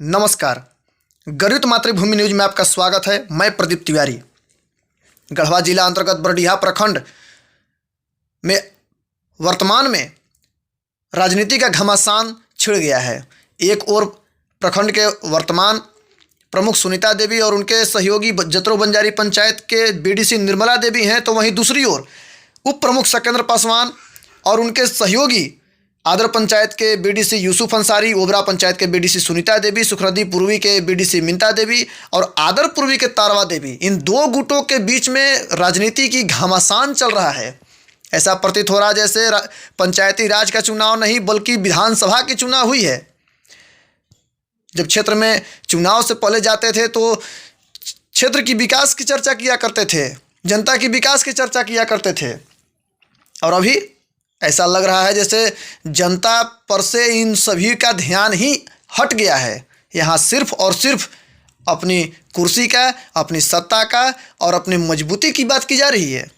नमस्कार। गरित मातृभूमि न्यूज में आपका स्वागत है। मैं प्रदीप तिवारी। गढ़वा जिला अंतर्गत बरडीहा प्रखंड में वर्तमान में राजनीति का घमासान छिड़ गया है। एक ओर प्रखंड के वर्तमान प्रमुख सुनीता देवी और उनके सहयोगी जतरो बंजारी पंचायत के बीडीसी निर्मला देवी हैं, तो वहीं दूसरी ओर उप प्रमुख सकेंद्र पासवान और उनके सहयोगी आदर पंचायत के बीडीसी यूसुफ अंसारी, ओबरा पंचायत के बीडीसी सुनीता देवी, सुखरदी पूर्वी के बीडीसी मिंता देवी और आदर पूर्वी के तारवा देवी, इन दो गुटों के बीच में राजनीति की घमासान चल रहा है। ऐसा प्रतीत हो रहा जैसे पंचायती राज का चुनाव नहीं बल्कि विधानसभा की चुनाव हुई है। जब क्षेत्र में चुनाव से पहले जाते थे तो क्षेत्र की विकास की चर्चा किया करते थे, जनता की विकास की चर्चा किया करते थे, और अभी ऐसा लग रहा है जैसे जनता पर से इन सभी का ध्यान ही हट गया है। यहाँ सिर्फ और सिर्फ अपनी कुर्सी का, अपनी सत्ता का और अपनी मजबूती की बात की जा रही है।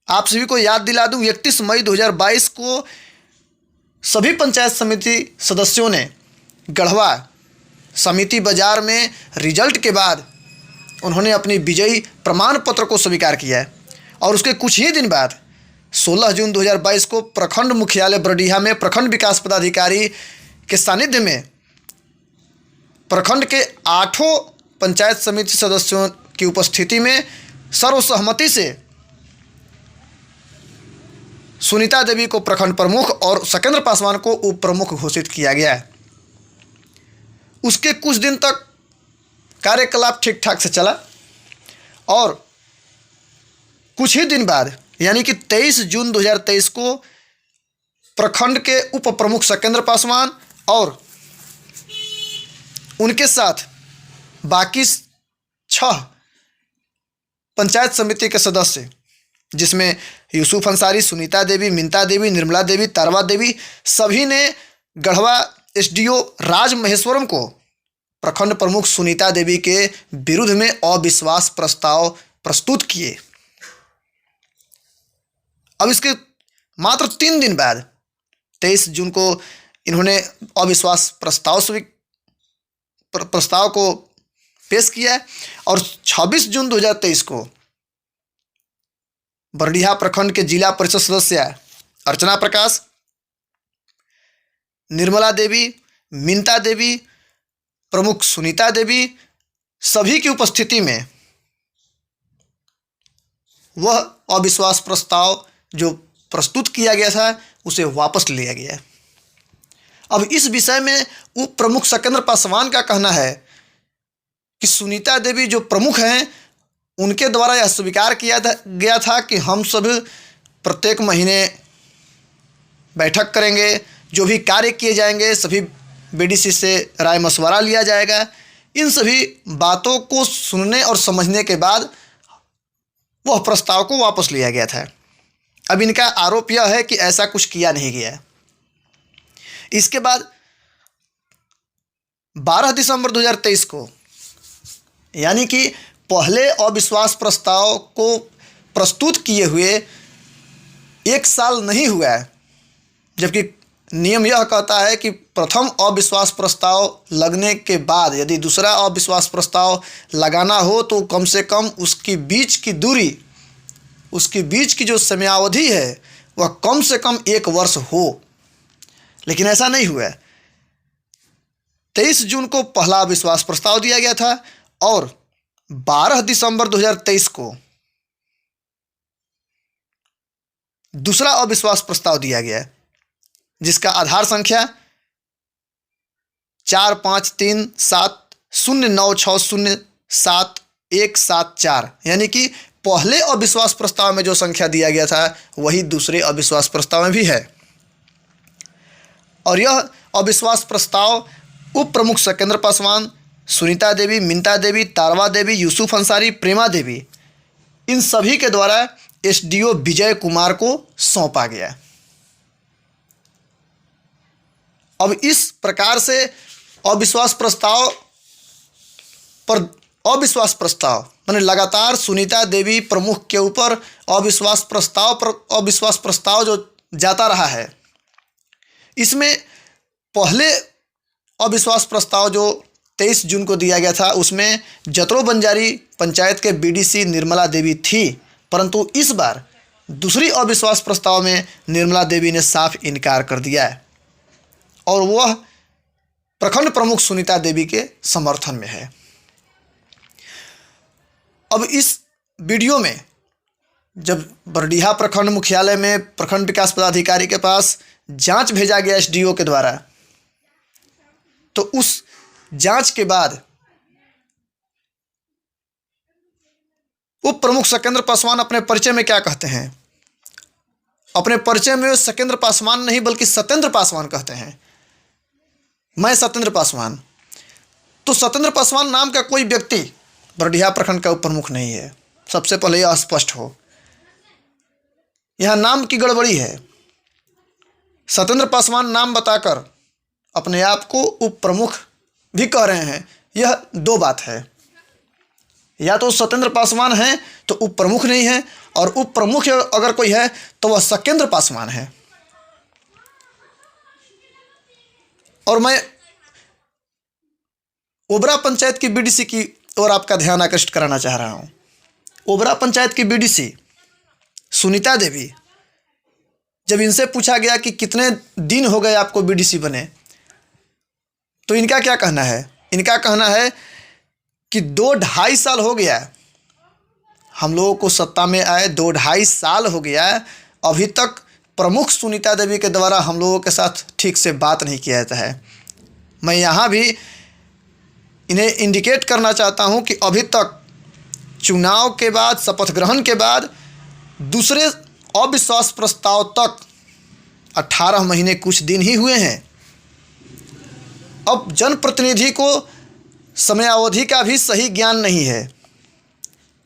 आप सभी को याद दिला दूं, 31 मई 2022 को सभी पंचायत समिति सदस्यों ने गढ़वा समिति बाजार में रिजल्ट के बाद उन्होंने अपनी विजयी प्रमाण पत्र को स्वीकार किया है। और उसके कुछ ही दिन बाद 16 जून 2022 को प्रखंड मुख्यालय बरडीहा में प्रखंड विकास पदाधिकारी के सानिध्य में प्रखंड के 8 पंचायत समिति सदस्यों की उपस्थिति में सर्वसहमति से सुनीता देवी को प्रखंड प्रमुख और सकेंद्र पासवान को उप प्रमुख घोषित किया गया है। उसके कुछ दिन तक कार्यकलाप ठीक ठाक से चला और कुछ ही दिन बाद यानी कि 23 जून 2023 को प्रखंड के उप प्रमुख सकेंद्र पासवान और उनके साथ बाकी 6 पंचायत समिति के सदस्य, जिसमें यूसुफ अंसारी, सुनीता देवी, मिंता देवी, निर्मला देवी, तारवा देवी, सभी ने गढ़वा एसडीओ राज महेश्वरम को प्रखंड प्रमुख सुनीता देवी के विरुद्ध में अविश्वास प्रस्ताव प्रस्तुत किए। अब इसके मात्र 3 दिन बाद 23 जून को इन्होंने अविश्वास प्रस्ताव को पेश किया है और 26 जून 2023 को बरडीहा प्रखंड के जिला परिषद सदस्य अर्चना प्रकाश, निर्मला देवी, मिंता देवी, प्रमुख सुनीता देवी, सभी की उपस्थिति में वह अविश्वास प्रस्ताव जो प्रस्तुत किया गया था उसे वापस लिया गया। अब इस विषय में उप प्रमुख सकेंद्र पासवान का कहना है कि सुनीता देवी जो प्रमुख हैं उनके द्वारा यह स्वीकार किया गया था कि हम सब प्रत्येक महीने बैठक करेंगे, जो भी कार्य किए जाएंगे सभी बीडीसी से राय मशवरा लिया जाएगा। इन सभी बातों को सुनने और समझने के बाद वह प्रस्ताव को वापस लिया गया था। अब इनका आरोप यह है कि ऐसा कुछ किया नहीं गया। इसके बाद 12 दिसंबर 2023 को यानी कि पहले अविश्वास प्रस्ताव को प्रस्तुत किए हुए 1 साल नहीं हुआ है, जबकि नियम यह कहता है कि प्रथम अविश्वास प्रस्ताव लगने के बाद यदि दूसरा अविश्वास प्रस्ताव लगाना हो तो कम से कम उसकी बीच की दूरी, उसकी बीच की जो समयावधि है वह कम से कम 1 वर्ष हो, लेकिन ऐसा नहीं हुआ। 23 जून को पहला अविश्वास प्रस्ताव दिया गया था और 12 दिसंबर 2023 को दूसरा अविश्वास प्रस्ताव दिया गया, जिसका आधार संख्या 453709607174 यानी कि पहले अविश्वास प्रस्ताव में जो संख्या दिया गया था वही दूसरे अविश्वास प्रस्ताव में भी है। और यह अविश्वास प्रस्ताव उप प्रमुख सकेंद्र पासवान, सुनीता देवी, मिंता देवी, तारवा देवी, यूसुफ अंसारी, प्रेमा देवी, इन सभी के द्वारा एसडीओ विजय कुमार को सौंपा गया। अब इस प्रकार से अविश्वास प्रस्ताव पर अविश्वास प्रस्ताव मैंने लगातार सुनीता देवी प्रमुख के ऊपर अविश्वास प्रस्ताव जो जाता रहा है। इसमें पहले अविश्वास प्रस्ताव जो 23 जून को दिया गया था उसमें जतरो बंजारी पंचायत के बीडीसी निर्मला देवी थी, परंतु इस बार दूसरी अविश्वास प्रस्ताव में निर्मला देवी ने साफ इनकार कर दिया है और वह प्रखंड प्रमुख सुनीता देवी के समर्थन में है। अब इस वीडियो में जब बरडीहा प्रखंड मुख्यालय में प्रखंड विकास पदाधिकारी के पास जांच भेजा गया एसडीओ के द्वारा, तो उस जांच के बाद उप प्रमुख सत्येंद्र पासवान अपने परिचय में क्या कहते हैं? अपने परिचय में सत्येंद्र पासवान नहीं बल्कि सत्येंद्र पासवान कहते हैं। मैं सत्येंद्र पासवान। तो सत्येंद्र पासवान नाम का कोई व्यक्ति बरडीहा प्रखंड का उप प्रमुख नहीं है। सबसे पहले यह स्पष्ट हो, यह नाम की गड़बड़ी है। सत्येंद्र पासवान नाम बताकर अपने आप को उप प्रमुख भी कह रहे हैं। यह दो बात है, या तो सत्येंद्र पासवान है तो उप प्रमुख नहीं है, और उप प्रमुख अगर कोई है तो वह सत्येंद्र पासवान है। और मैं ओबरा पंचायत की बीडीसी की ओर आपका ध्यान आकर्षित कराना चाह रहा हूं। ओबरा पंचायत की बीडीसी सुनीता देवी, जब इनसे पूछा गया कि कितने दिन हो गए आपको बीडीसी बने, तो इनका क्या कहना है? इनका कहना है कि 2-2.5 साल हो गया है हम लोगों को सत्ता में आए, 2-2.5 साल हो गया है, अभी तक प्रमुख सुनीता देवी के द्वारा हम लोगों के साथ ठीक से बात नहीं किया जाता है। मैं यहाँ भी इन्हें इंडिकेट करना चाहता हूँ कि अभी तक चुनाव के बाद, शपथ ग्रहण के बाद दूसरे अविश्वास प्रस्ताव तक 18 महीने कुछ दिन ही हुए हैं। अब जनप्रतिनिधि को समयावधि का भी सही ज्ञान नहीं है।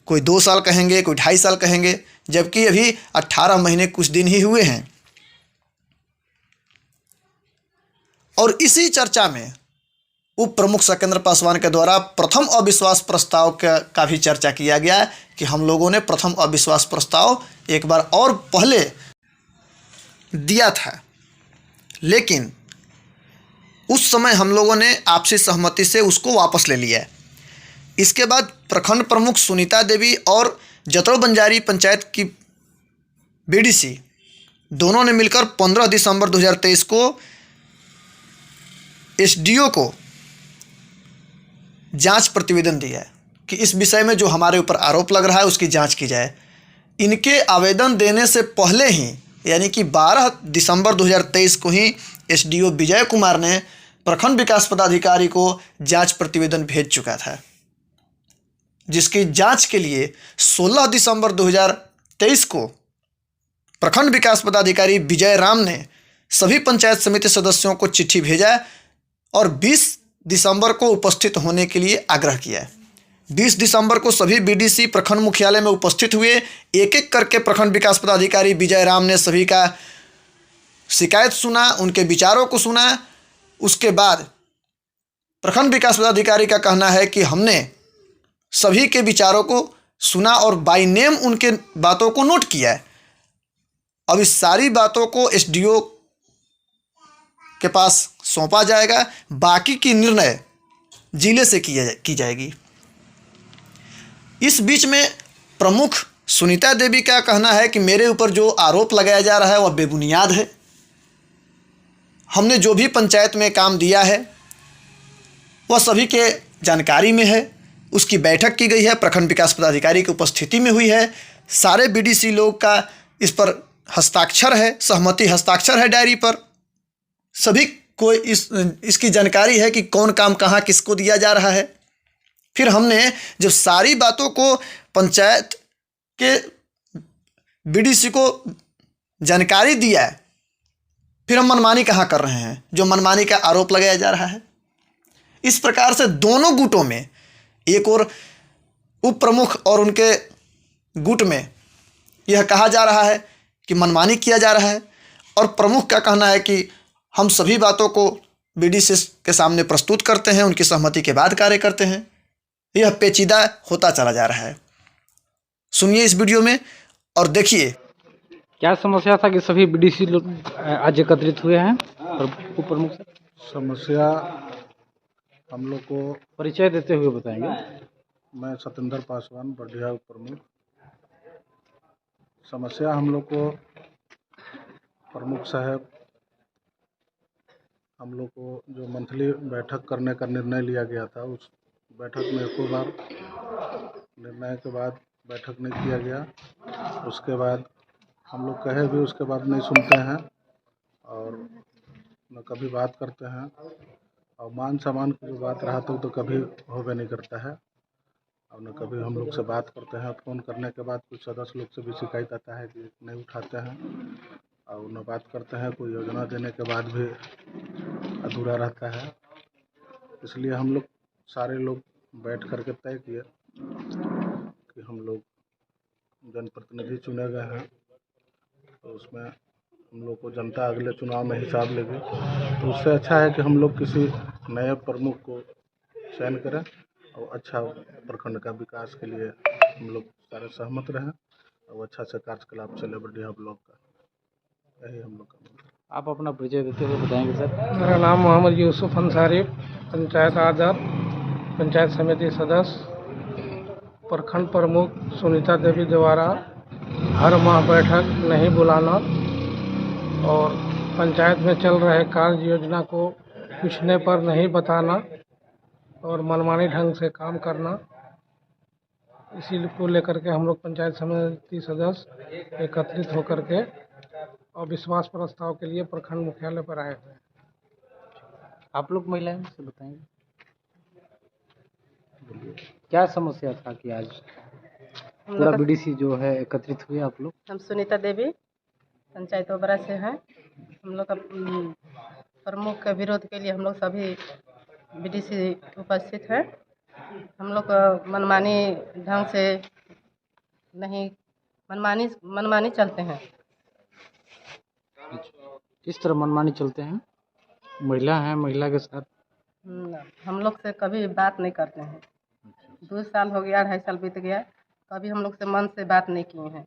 कोई 2 साल कहेंगे, कोई 2.5 साल कहेंगे, जबकि अभी 18 महीने कुछ दिन ही हुए हैं। और इसी चर्चा में उप प्रमुख सत्येंद्र पासवान के द्वारा प्रथम अविश्वास प्रस्ताव का भी चर्चा किया गया कि हम लोगों ने प्रथम अविश्वास प्रस्ताव एक बार और पहले दिया था, लेकिन उस समय हम लोगों ने आपसी सहमति से उसको वापस ले लिया है। इसके बाद प्रखंड प्रमुख सुनीता देवी और जतरो बंजारी पंचायत की बीडीसी दोनों ने मिलकर 15 दिसंबर 2023 को एसडीओ को जांच प्रतिवेदन दिया है कि इस विषय में जो हमारे ऊपर आरोप लग रहा है उसकी जांच की जाए। इनके आवेदन देने से पहले ही, यानी कि 12 दिसंबर 2023 को ही एसडीओ विजय कुमार ने प्रखंड विकास पदाधिकारी को जांच प्रतिवेदन भेज चुका था, जिसकी जांच के लिए 16 दिसंबर 2023 को प्रखंड विकास पदाधिकारी विजय राम ने सभी पंचायत समिति सदस्यों को चिट्ठी भेजा और 20 दिसंबर को उपस्थित होने के लिए आग्रह किया है। 20 दिसंबर को सभी बीडीसी प्रखंड मुख्यालय में उपस्थित हुए। एक एक करके प्रखंड विकास पदाधिकारी विजय राम ने सभी का शिकायत सुना, उनके विचारों को सुना। उसके बाद प्रखंड विकास पदाधिकारी का कहना है कि हमने सभी के विचारों को सुना और बाय नेम उनके बातों को नोट किया है। अब इस सारी बातों को एसडीओ के पास सौंपा जाएगा, बाकी की निर्णय जिले से की जाएगी। इस बीच में प्रमुख सुनीता देवी का कहना है कि मेरे ऊपर जो आरोप लगाया जा रहा है वह बेबुनियाद है। हमने जो भी पंचायत में काम दिया है वह सभी के जानकारी में है, उसकी बैठक की गई है, प्रखंड विकास पदाधिकारी की उपस्थिति में हुई है, सारे बीडीसी लोग का इस पर हस्ताक्षर है, सहमति हस्ताक्षर है डायरी पर। सभी को इसकी जानकारी है कि कौन काम कहाँ किसको दिया जा रहा है। फिर हमने जब सारी बातों को पंचायत के बीडीसी को जानकारी दिया है, फिर हम मनमानी कहाँ कर रहे हैं, जो मनमानी का आरोप लगाया जा रहा है। इस प्रकार से दोनों गुटों में, एक और उप प्रमुख और उनके गुट में यह कहा जा रहा है कि मनमानी किया जा रहा है, और प्रमुख का कहना है कि हम सभी बातों को बीडीसी के सामने प्रस्तुत करते हैं, उनकी सहमति के बाद कार्य करते हैं। यह पेचीदा होता चला जा रहा है। सुनिए इस वीडियो में और देखिए। क्या समस्या था कि सभी बीडीसी लोग आज एकत्रित हुए हैं और प्रमुख से समस्या हम लोग को, परिचय देते हुए बताएंगे। मैं सतेंद्र पासवान बढ़िया प्रमुख। समस्या हम लोग को प्रमुख साहब, हम लोग को जो मंथली बैठक करने का निर्णय लिया गया था, उस बैठक में एको बार निर्णय के बाद बैठक नहीं किया गया। उसके बाद हम लोग कहे भी उसके बाद नहीं सुनते हैं और न कभी बात करते हैं, और मान सम्मान की जो बात रहा तो कभी होबे नहीं करता है, और न कभी हम लोग से बात करते हैं। फ़ोन करने के बाद कुछ सदस्य लोग से भी शिकायत आता है कि नहीं उठाते हैं और न बात करते हैं। कोई योजना देने के बाद भी अधूरा रहता है। इसलिए हम लोग सारे लोग बैठ कर के तय किए कि हम लोग जनप्रतिनिधि चुने गए हैं, तो उसमें हम लोग को जनता अगले चुनाव में हिसाब लेगी। तो उससे अच्छा है कि हम लोग किसी नए प्रमुख को चयन करें और अच्छा प्रखंड का विकास के लिए हम लोग सारे सहमत रहें और अच्छा से कार्यकलाप चले बढ़िया ब्लॉक का। यही हम लोग का। आप अपना परिचय देते हुए बताएंगे सर। मेरा नाम मोहम्मद यूसुफ अंसारी, पंचायत आदर, पंचायत समिति सदस्य। प्रखंड प्रमुख सुनीता देवी द्वारा हर माह बैठक नहीं बुलाना और पंचायत में चल रहे कार्य योजना को पूछने पर नहीं बताना और मनमानी ढंग से काम करना, इसी को लेकर के हम लोग पंचायत समिति सदस्य एकत्रित होकर के और विश्वास प्रस्ताव के लिए प्रखंड मुख्यालय पर आए हुए हैं। आप लोग महिलाएं से बताएंगे क्या समस्या था कि आज पूरा बीडीसी जो है एकत्रित हुए आप लोग। हम सुनीता देवी पंचायत ओबरा से हैं। हम लोग का प्रमुख के विरोध के लिए हम लोग सभी बीडीसी उपस्थित हैं। हम लोग मनमानी ढंग से नहीं, मनमानी चलते हैं। किस तरह मनमानी चलते हैं? महिला हैं, महिला के साथ हम लोग से कभी बात नहीं करते हैं। 2 साल हो गया, 2.5 साल बीत गया, कभी हम लोग से मन से बात नहीं किए हैं।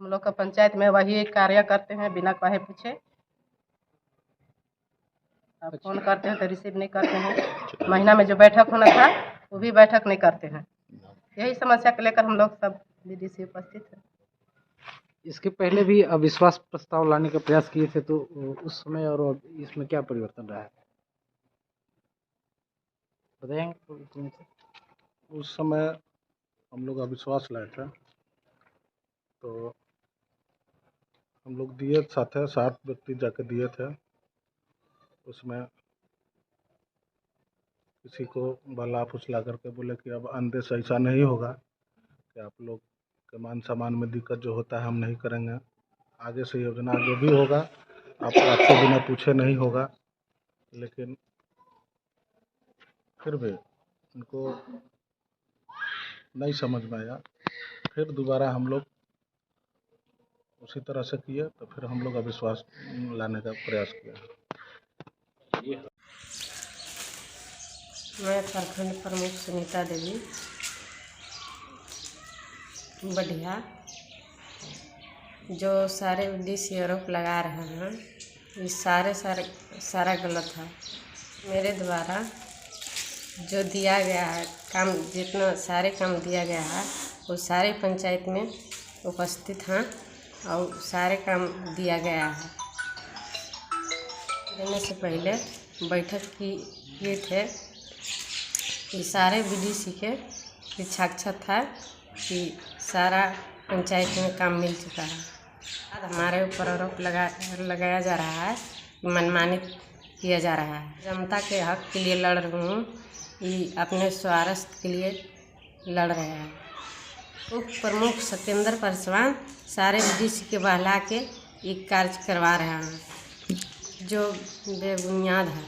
हम लोग का पंचायत में वही कार्य करते हैं बिना कहे पूछे। अब फ़ोन करते हैं तो रिसीव नहीं करते हैं। महीना में जो बैठक होना था वो भी बैठक नहीं करते हैं। यही समस्या को लेकर हम लोग सब बीडीसी उपस्थित हैं। इसके पहले भी अविश्वास प्रस्ताव लाने का प्रयास किए थे, तो उस समय और इसमें क्या परिवर्तन रहा है बताएंगे? उस समय हम लोग अविश्वास लाए थे, तो हम लोग दिए साथ 7 व्यक्ति जाके दिए थे। उसमें किसी को बला फुसला करके बोले कि अब आंदे से ऐसा नहीं होगा कि आप लोग के मान सम्मान में दिक्कत जो होता है हम नहीं करेंगे। आगे से योजना जो भी होगा आपसे बिना पूछे नहीं होगा। लेकिन फिर भी उनको नहीं समझ में आया। फिर दोबारा हम लोग उसी तरह से किए, तो फिर हम लोग अविश्वास लाने का प्रयास किया। मैं प्रखंड प्रमुख सुनीता देवी बढ़िया। जो सारे बीडीसी आरोप लगा रहे हैं ये सारा गलत है। मेरे द्वारा जो दिया गया है काम, जितना सारे काम दिया गया है वो सारे पंचायत में उपस्थित हैं और सारे काम दिया गया है। देने से पहले बैठक किए थे कि सारे बीडीसी के साक्षात था कि सारा पंचायत में काम मिल चुका है। हमारे ऊपर आरोप लगाया जा रहा है, मनमानी किया जा रहा है। जनता के हक के लिए लड़ रही हूँ, ये अपने स्वार्थ के लिए लड़ रहे हैं। उप प्रमुख सतेंद्र पासवान सारे बीडीसी के बहला के ये कार्य करवा रहे हैं जो बेबुनियाद है।